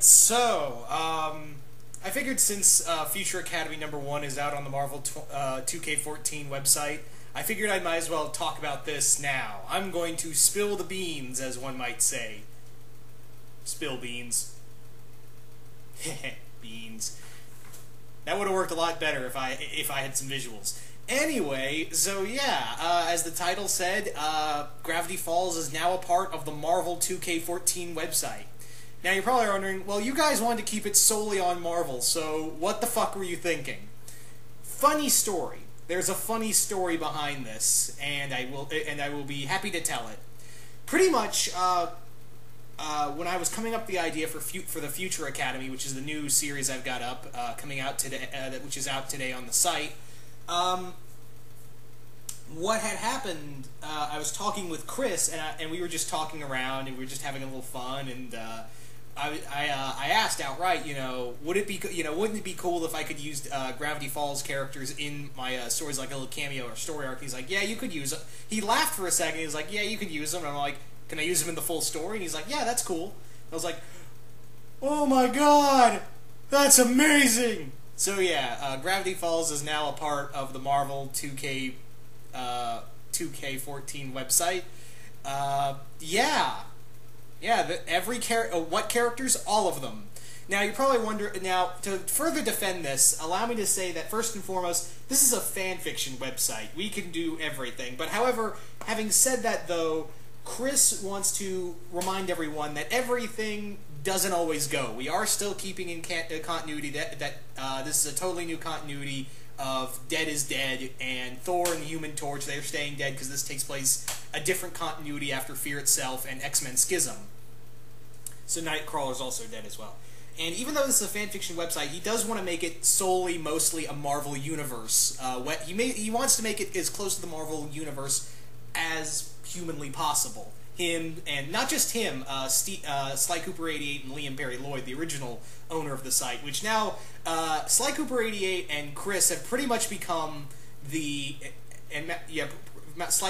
So, I figured since Future Academy #1 is out on the Marvel 2K14 website, I figured I might as well talk about this now. I'm going to spill the beans, as one might say. Spill beans. Beans. That would have worked a lot better if I had some visuals. Anyway, so yeah, as the title said, Gravity Falls is now a part of the Marvel 2K14 website. Now you're probably wondering, well, you guys wanted to keep it solely on Marvel, so what the fuck were you thinking? Funny story. There's a funny story behind this, and I will be happy to tell it. Pretty much, when I was coming up the idea for the Future Academy, which is the new series I've got up, coming out today, which is out today on the site. What had happened? I was talking with Chris, and we were just talking around, and we were just having a little fun, and I asked outright, wouldn't it be cool if I could use Gravity Falls characters in my stories, like a little cameo or story arc? He's like, yeah, you could use them. He laughed for a second. He was like, yeah, you could use them. And I'm like, can I use them in the full story? And he's like, yeah, that's cool. I was like, oh my god, that's amazing. So yeah, Gravity Falls is now a part of the Marvel 2K14 website. Yeah, every what characters? All of them. Now, you're probably wondering, to further defend this, allow me to say that, first and foremost, this is a fanfiction website. We can do everything. But, however, having said that, though, Chris wants to remind everyone that everything doesn't always go. We are still keeping in continuity that this is a totally new continuity of Dead is Dead and Thor and the Human Torch. They're staying dead because this takes place a different continuity after Fear itself and X-Men Schism. So Nightcrawler's also dead as well. And even though this is a fanfiction website, he does want to make it mostly a Marvel universe. He wants to make it as close to the Marvel universe as humanly possible. Him, and not just him, Sly Cooper 88 and Liam Perry Lloyd, the original owner of the site, which now, Sly Cooper 88 and Chris have pretty much become Sly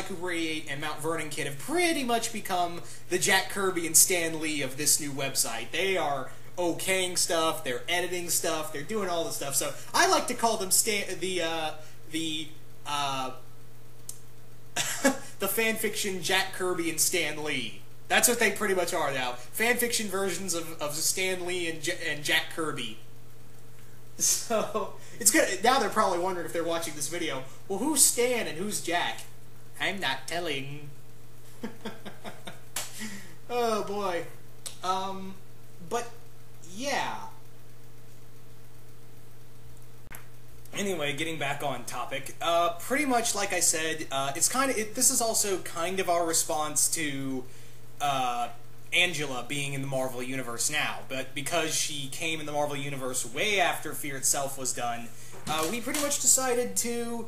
Cooper 88 and Mount Vernon Kid have pretty much become the Jack Kirby and Stan Lee of this new website. They are okaying stuff, they're editing stuff, they're doing all this stuff, so I like to call them the fanfiction Jack Kirby and Stan Lee. That's what they pretty much are now. Fanfiction versions of Stan Lee and Jack Kirby. So, it's good. Now they're probably wondering if they're watching this video, well, who's Stan and who's Jack? I'm not telling. Oh, boy. But, yeah. Anyway, getting back on topic, pretty much like I said, this is also kind of our response to Angela being in the Marvel Universe now, but because she came in the Marvel Universe way after Fear itself was done, we pretty much decided to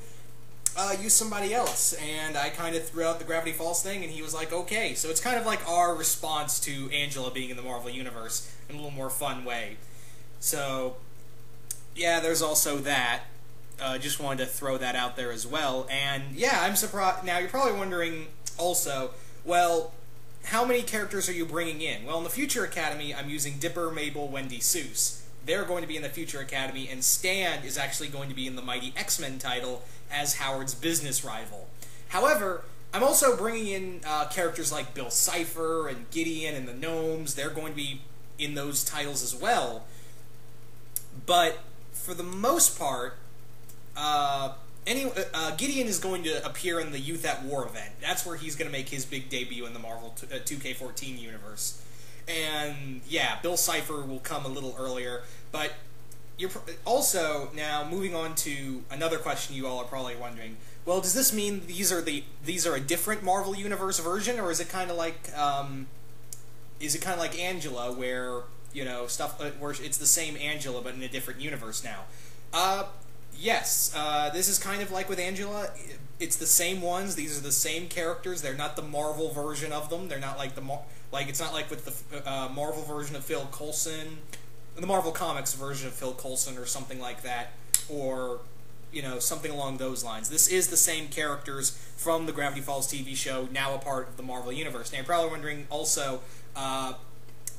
use somebody else, and I kind of threw out the Gravity Falls thing, and he was like, okay, so it's kind of like our response to Angela being in the Marvel Universe in a little more fun way. So, yeah, there's also that. Just wanted to throw that out there as well. And yeah, I'm surprised. Now, you're probably wondering also, well, how many characters are you bringing in? Well, in the Future Academy, I'm using Dipper, Mabel, Wendy, Seuss. They're going to be in the Future Academy, and Stan is actually going to be in the Mighty X-Men title as Howard's business rival. However, I'm also bringing in characters like Bill Cipher and Gideon and the Gnomes. They're going to be in those titles as well. But for the most part, Gideon is going to appear in the Youth at War event. That's where he's going to make his big debut in the Marvel 2K14 universe. And yeah, Bill Cipher will come a little earlier. But you're also now moving on to another question you all are probably wondering. Well, does this mean these are a different Marvel Universe version, or is it kind of like Angela, where where it's the same Angela but in a different universe now? Yes, this is kind of like with Angela. It's the same ones. These are the same characters. They're not the Marvel version of them. They're not like it's not like with the Marvel version of Phil Coulson, the Marvel Comics version of Phil Coulson, or something like that, or something along those lines. This is the same characters from the Gravity Falls TV show, now a part of the Marvel Universe. Now, you're probably wondering also,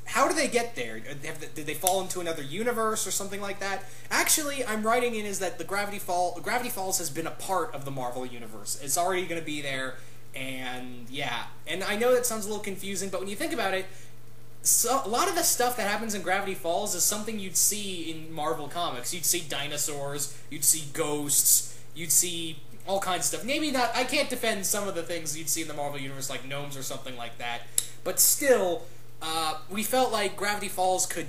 how do they get there? Did they fall into another universe or something like that? Actually, I'm writing in is that the Gravity Falls has been a part of the Marvel universe. It's already going to be there, and yeah. And I know that sounds a little confusing, but when you think about it, so a lot of the stuff that happens in Gravity Falls is something you'd see in Marvel Comics. You'd see dinosaurs, you'd see ghosts, you'd see all kinds of stuff. Maybe not, I can't defend some of the things you'd see in the Marvel Universe, like gnomes or something like that, but still, we felt like Gravity Falls could,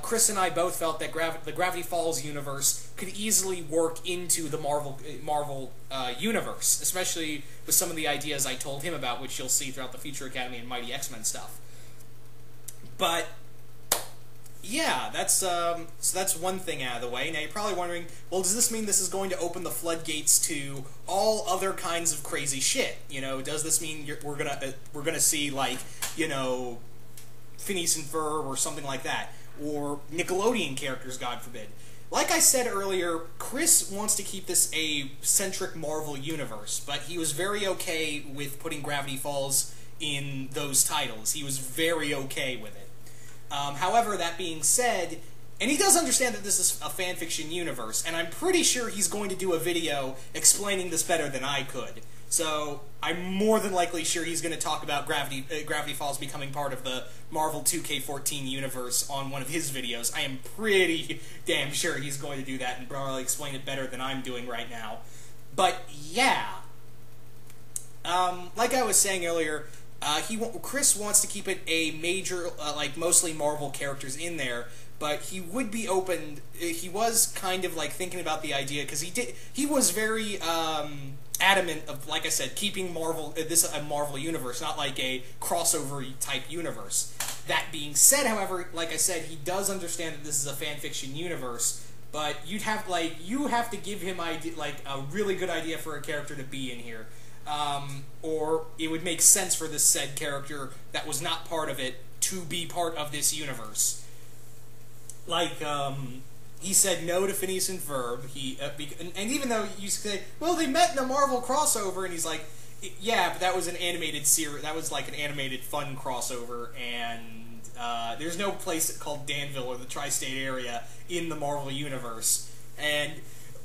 Chris and I both felt that the Gravity Falls universe could easily work into the Marvel universe, especially with some of the ideas I told him about, which you'll see throughout the Future Academy and Mighty X-Men stuff. But yeah, so that's one thing out of the way. Now you're probably wondering, well, does this mean this is going to open the floodgates to all other kinds of crazy shit? You know, does this mean we're gonna see, like, you know, Phineas and Ferb or something like that, or Nickelodeon characters, God forbid? Like I said earlier, Chris wants to keep this a centric Marvel universe, but he was very okay with putting Gravity Falls in those titles. He was very okay with it. However, that being said, and he does understand that this is a fanfiction universe, and I'm pretty sure he's going to do a video explaining this better than I could. So I'm more than likely sure he's going to talk about Gravity Falls becoming part of the Marvel 2K14 universe on one of his videos. I am pretty damn sure he's going to do that and probably explain it better than I'm doing right now. But yeah, like I was saying earlier, Chris wants to keep it a major, like, mostly Marvel characters in there, but he would be open, he was kind of, like, thinking about the idea, because he was very, adamant of, like I said, keeping this a Marvel universe, not like a crossover-type universe. That being said, however, like I said, he does understand that this is a fanfiction universe, but you have to give him, like, a really good idea for a character to be in here. Or it would make sense for this said character that was not part of it to be part of this universe. Like, he said no to Phineas and Ferb, and even though you say, well, they met in a Marvel crossover, and he's like, yeah, but that was an animated series, that was like an animated fun crossover, and there's no place called Danville or the Tri-State area in the Marvel universe, and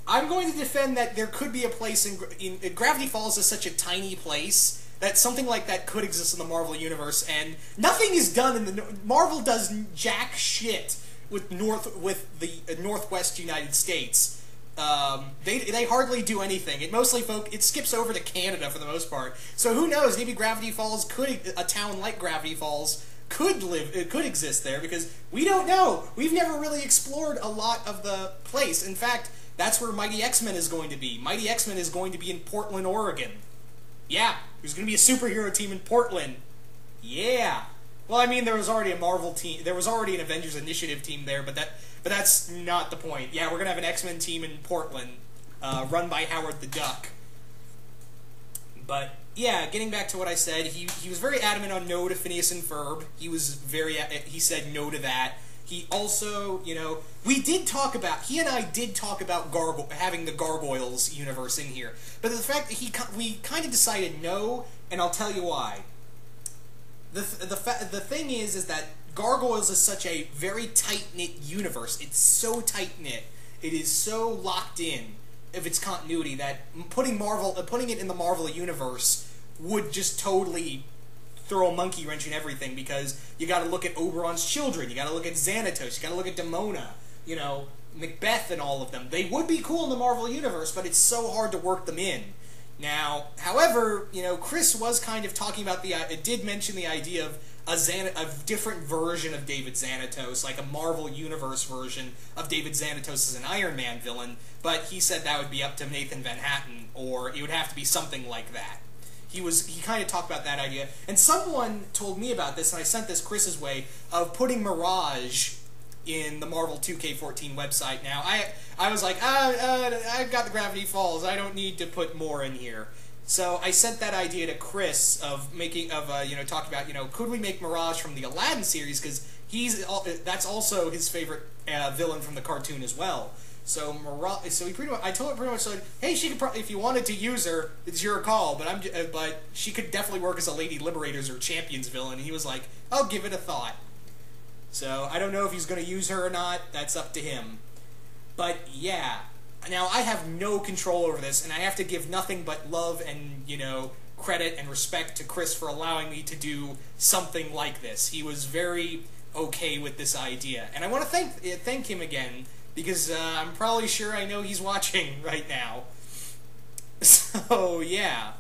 I'm going to defend that there could be a place in Gravity Falls is such a tiny place that something like that could exist in the Marvel universe, and nothing is done in the Marvel does jack shit with the Northwest United States. They hardly do anything. It skips over to Canada for the most part. So who knows? Maybe Gravity Falls a town like Gravity Falls could exist there, because we don't know. We've never really explored a lot of the place. In fact, that's where Mighty X-Men is going to be. Mighty X-Men is going to be in Portland, Oregon. Yeah, there's going to be a superhero team in Portland. Yeah. Well, I mean, there was already a Marvel team. There was already an Avengers Initiative team there, but that's not the point. Yeah, we're going to have an X-Men team in Portland, run by Howard the Duck. But yeah, getting back to what I said, he was very adamant on no to Phineas and Ferb. He said no to that. He also, you know, he and I did talk about having the Gargoyles universe in here. But the fact that we kind of decided no, and I'll tell you why. The thing is that Gargoyles is such a very tight-knit universe. It's so tight-knit. It is so locked in of its continuity that putting it in the Marvel universe would just totally throw a monkey wrench in everything, because you got to look at Oberon's children, you got to look at Xanatos, you got to look at Demona, you know, Macbeth and all of them. They would be cool in the Marvel universe, but it's so hard to work them in. Now, however, you know, Chris was kind of talking about did mention the idea of a different version of David Xanatos, like a Marvel Universe version of David Xanatos as an Iron Man villain, but he said that would be up to Nathan Van Hatten, or it would have to be something like that. He kind of talked about that idea, and someone told me about this, and I sent this Chris's way, of putting Mirage in the Marvel 2K14 website. Now, I was like, I've got the Gravity Falls, I don't need to put more in here. So I sent that idea to Chris of talking about, you know, could we make Mirage from the Aladdin series, because that's also his favorite villain from the cartoon as well. So I told him pretty much said, hey, she could probably, if you wanted to use her, it's your call, but she could definitely work as a Lady Liberators or Champions villain. And he was like, I'll give it a thought. So I don't know if he's going to use her or not. That's up to him. But yeah, now I have no control over this, and I have to give nothing but love and, you know, credit and respect to Chris for allowing me to do something like this. He was very okay with this idea, and I want to thank him again, because I'm probably sure I know he's watching right now. So yeah.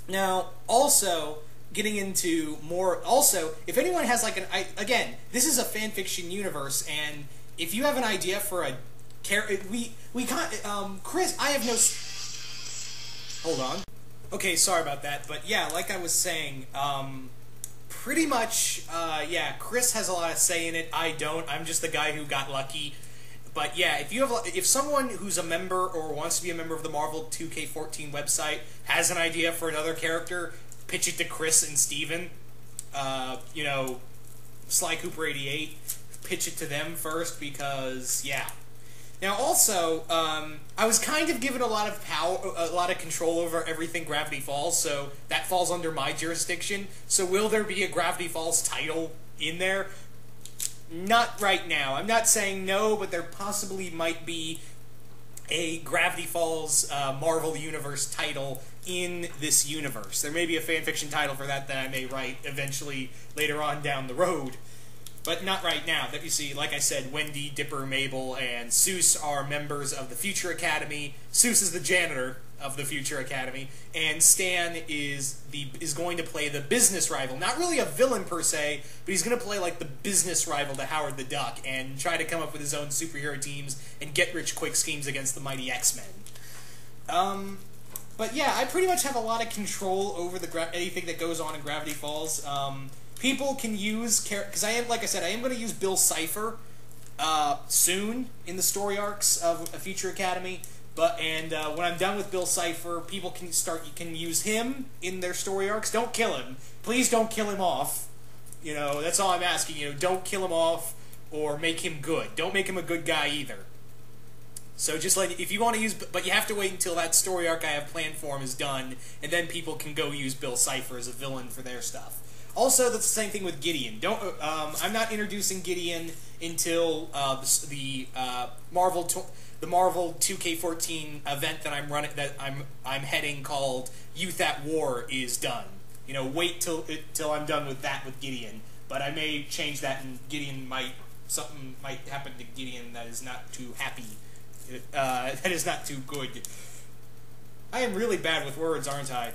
Now, also, getting into more, also, if anyone has like again, this is a fanfiction universe, and if you have an idea for a we can't, Chris, I have no hold on. Okay, sorry about that, but yeah, like I was saying, pretty much, yeah, Chris has a lot of say in it. I don't. I'm just the guy who got lucky. But yeah, if someone who's a member or wants to be a member of the Marvel 2K14 website has an idea for another character, pitch it to Chris and Steven. You know, Sly Cooper 88. Pitch it to them first, because yeah. Now also, I was kind of given a lot of power, a lot of control over everything Gravity Falls, so that falls under my jurisdiction. So will there be a Gravity Falls title in there? Not right now. I'm not saying no, but there possibly might be a Gravity Falls Marvel Universe title in this universe. There may be a fanfiction title for that I may write eventually later on down the road. But not right now. That you see, like I said, Wendy, Dipper, Mabel, and Seuss are members of the Future Academy. Seuss is the janitor of the Future Academy, and Stan is going to play the business rival. Not really a villain per se, but he's going to play like the business rival to Howard the Duck and try to come up with his own superhero teams and get-rich-quick schemes against the mighty X-Men. But yeah, I pretty much have a lot of control over anything that goes on in Gravity Falls. People can use, because like I said, I am going to use Bill Cipher soon in the story arcs of a Future Academy. And when I'm done with Bill Cipher, people can use him in their story arcs. Don't kill him. Please don't kill him off. You know, that's all I'm asking. You know, don't kill him off or make him good. Don't make him a good guy either. So just like, if you want to use, but you have to wait until that story arc I have planned for him is done, and then people can go use Bill Cipher as a villain for their stuff. Also, that's the same thing with Gideon. I'm not introducing Gideon until the Marvel 2K14 event that I'm running, that I'm heading, called Youth at War, is done. You know, wait till I'm done with that with Gideon. But I may change that, and something might happen to Gideon that is not too happy. That is not too good. I am really bad with words, aren't I?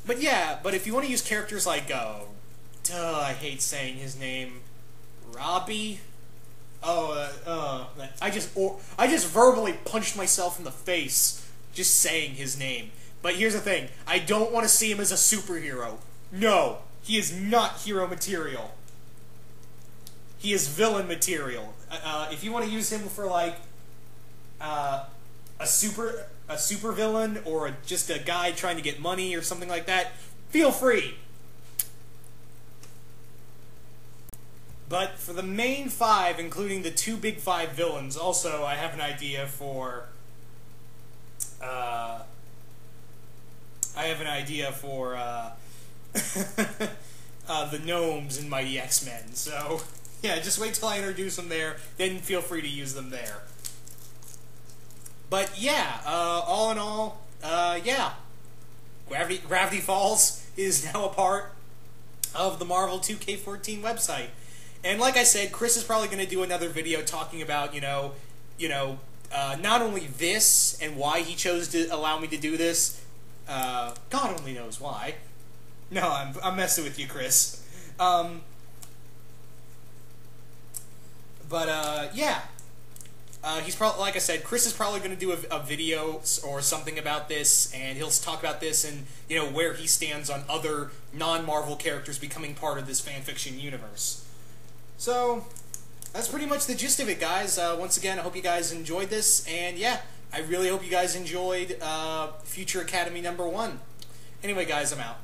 But yeah, but if you want to use characters like, I hate saying his name, Robbie? I just verbally punched myself in the face just saying his name. But here's the thing, I don't want to see him as a superhero. No, he is not hero material. He is villain material. If you want to use him for, like, a super villain, or just a guy trying to get money or something like that, feel free. But for the main 5, including the 2 big 5 villains, also I have an idea for the gnomes in Mighty X-Men. So yeah, just wait till I introduce them there, then feel free to use them there. But yeah, all in all, yeah, Gravity Falls is now a part of the Marvel 2K14 website. And like I said, Chris is probably going to do another video talking about, not only this and why he chose to allow me to do this. God only knows why. No, I'm messing with you, Chris. Yeah. He's probably, like I said, Chris is probably going to do a video or something about this, and he'll talk about this and, where he stands on other non-Marvel characters becoming part of this fanfiction universe. So, that's pretty much the gist of it, guys. Once again, I hope you guys enjoyed this, and yeah, I really hope you guys enjoyed Future Academy #1. Anyway, guys, I'm out.